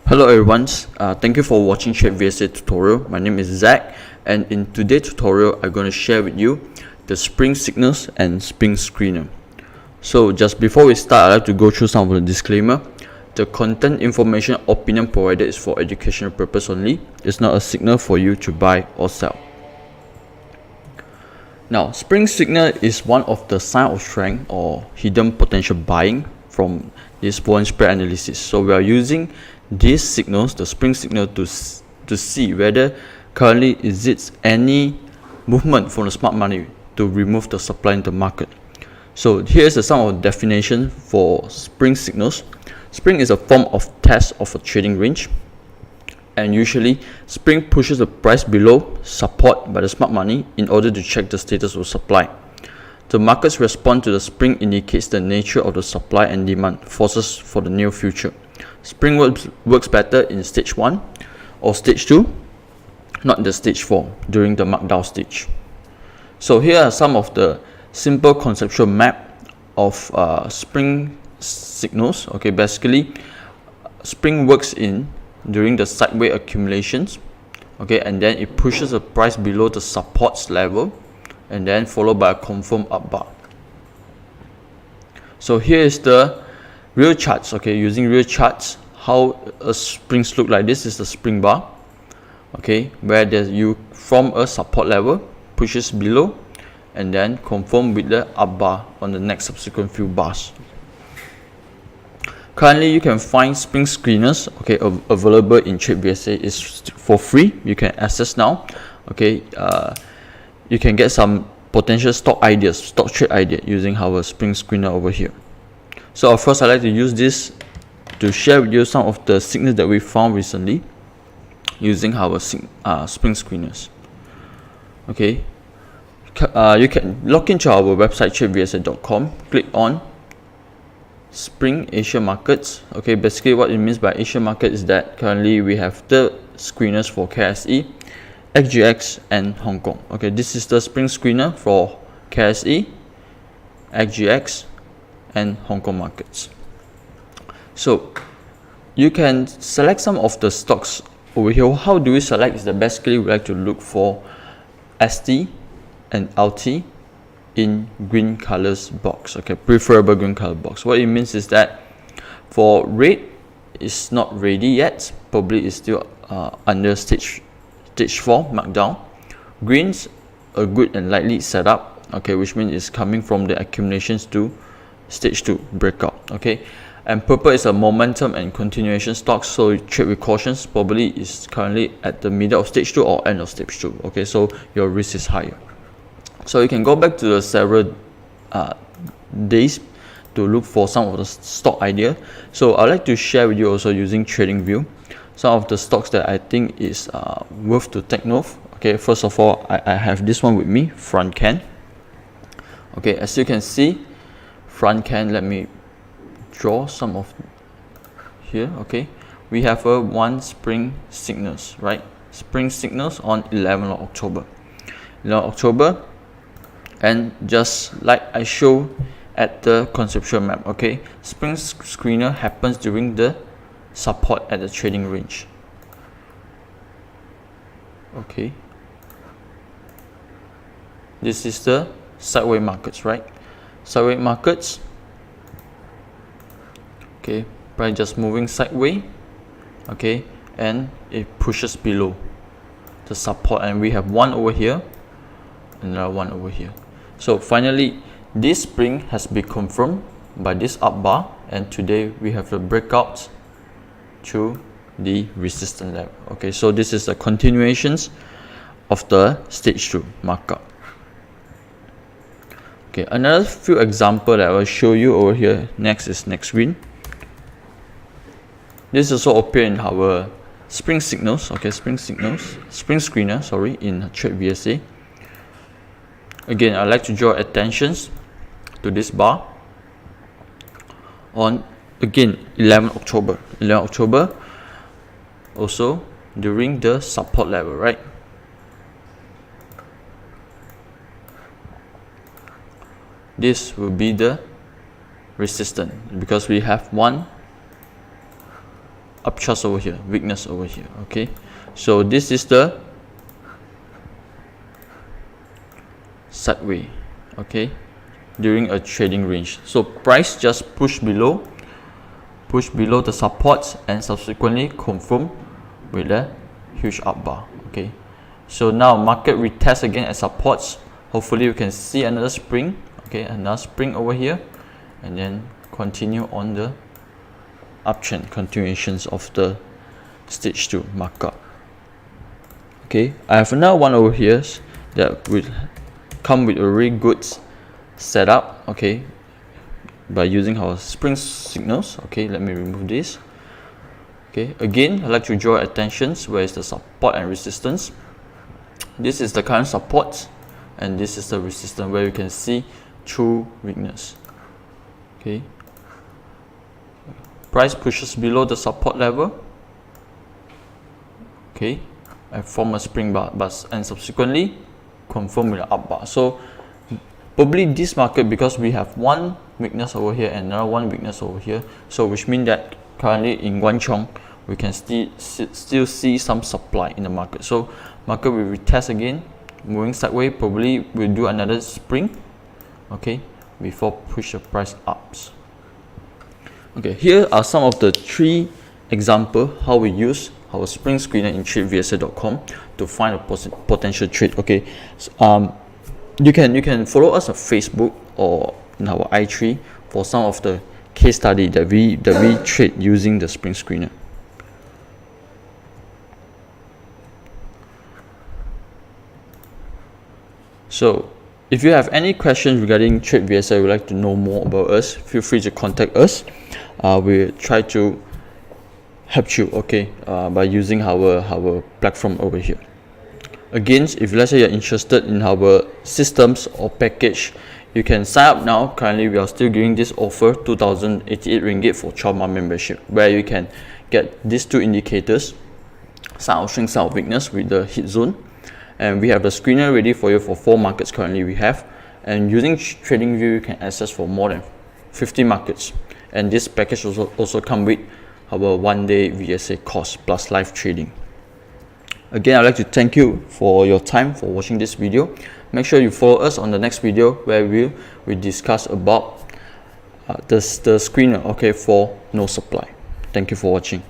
Hello everyone, thank you for watching TradeVSA tutorial. My name is Zach, and in today's tutorial I'm going to share with you the spring signals and spring screener. So just before we start, I'd like to go through some of the disclaimer. The content, information, opinion provided is for educational purpose only. It's not a signal for you to buy or sell. Now, spring signal is one of the sign of strength or hidden potential buying from this volume spread analysis. So we are using these signals, the spring signal, to see whether currently is it any movement from the smart money to remove the supply in the market. So here's some of the definition for spring signals. Spring is a form of test of a trading range, and usually spring pushes the price below support by the smart money in order to check the status of supply. The market's response to the spring indicates the nature of the supply and demand forces for the near future. Spring works better in stage 1 or stage 2, not the stage 4 during the markdown stage. So here are some of the simple conceptual map of spring signals. Okay, basically spring works in during the sideways accumulations, okay, and then it pushes the price below the supports level and then followed by a confirmed up bar. So here is the real charts, okay, using real charts, how a springs look like. This is the spring bar, okay, where you from a support level pushes below and then confirm with the up bar on the next subsequent few bars. Currently you can find spring screeners, okay, available in TradeVSA. Is for free, you can access now, okay. You can get some potential stock ideas, stock trade idea using our spring screener over here. So first, I like to use this to share with you some of the signals that we found recently using our spring screeners. Okay, you can log into our website TradeVSA.com, click on Spring Asia Markets. Okay, basically what it means by Asia Market is that currently we have the screeners for KSE, XGX and Hong Kong. Okay, this is the spring screener for KSE, XGX and Hong Kong markets. So you can select some of the stocks over here. How do we select? Is that basically we like to look for ST and LT in green colors box, okay, preferable green color box. What it means is that for red, it's not ready yet, probably is still under stage 4 markdown. Greens a good and lightly set up, okay, which means it's coming from the accumulations to stage 2 breakout, okay. And purple is a momentum and continuation stock, so trade with cautions, probably is currently at the middle of stage 2 or end of stage 2, okay, so your risk is higher. So you can go back to the several days to look for some of the stock idea. So I'd like to share with you also using TradingView some of the stocks that I think is worth to take note. Okay, first of all, I have this one with me, FrontKen. Okay, as you can see, FrontKen, let me draw some of here. Okay, we have a one spring signals, right? Spring signals on 11th of October. 11th October, and just like I show at the conceptual map, okay, spring screener happens during the support at the trading range. Okay, this is the sideways markets, right? Sideways markets, okay, price just moving sideways, okay, and it pushes below the support, and we have one over here and another one over here. So finally this spring has been confirmed by this up bar, and today we have the breakout to the resistance level. Okay, so this is the continuations of the stage 2 markup. Okay, another few example that I will show you over here next is NextGreen. This also appear in our spring signals, okay, spring screener, sorry, in TradeVSA. Again, I like to draw attentions to this bar on, again, 11th October. 11th October, also during the support level, right? This will be the resistance because we have one upthrust over here, weakness over here. Okay, so this is the sideway, okay, during a trading range. So price just push below the supports and subsequently confirm with a huge up bar. Okay, so now market retest again at supports. Hopefully you can see another spring. Okay, another spring over here, and then continue on the uptrend, continuations of the stage 2 markup. Okay, I have another one over here that will come with a really good setup. Okay, by using our spring signals. Okay, let me remove this. Okay, again, I'd like to draw attention where is the support and resistance. This is the current support, and this is the resistance where you can see true weakness. Okay, price pushes below the support level. Okay, and form a spring bar, and subsequently confirm with an up bar. So probably this market, because we have one weakness over here and another one weakness over here, so which means that currently in Guan Chong we can still see some supply in the market. So market will retest again, moving sideways, probably will do another spring, okay, before push the price ups. Okay, here are some of the 3 examples how we use our spring screener in TradeVSA.com to find a potential trade. Okay, so, you can follow us on Facebook or in our i3 for some of the case study that we trade using the spring screener. So if you have any questions regarding TradeVSA, would like to know more about us, feel free to contact us. We'll try to help you, okay, by using our platform over here. Again, if let's say you're interested in our systems or package, you can sign up now. Currently we are still giving this offer, 2,088 ringgit for 12-month membership, where you can get these 2 indicators, sign of strength, sign of weakness with the hit zone, and we have the screener ready for you for 4 markets currently we have, and using TradingView you can access for more than 50 markets. And this package also come with our 1-day VSA course plus live trading. Again, I'd like to thank you for your time for watching this video. Make sure you follow us on the next video where we discuss about the screener, okay, for no supply. Thank you for watching.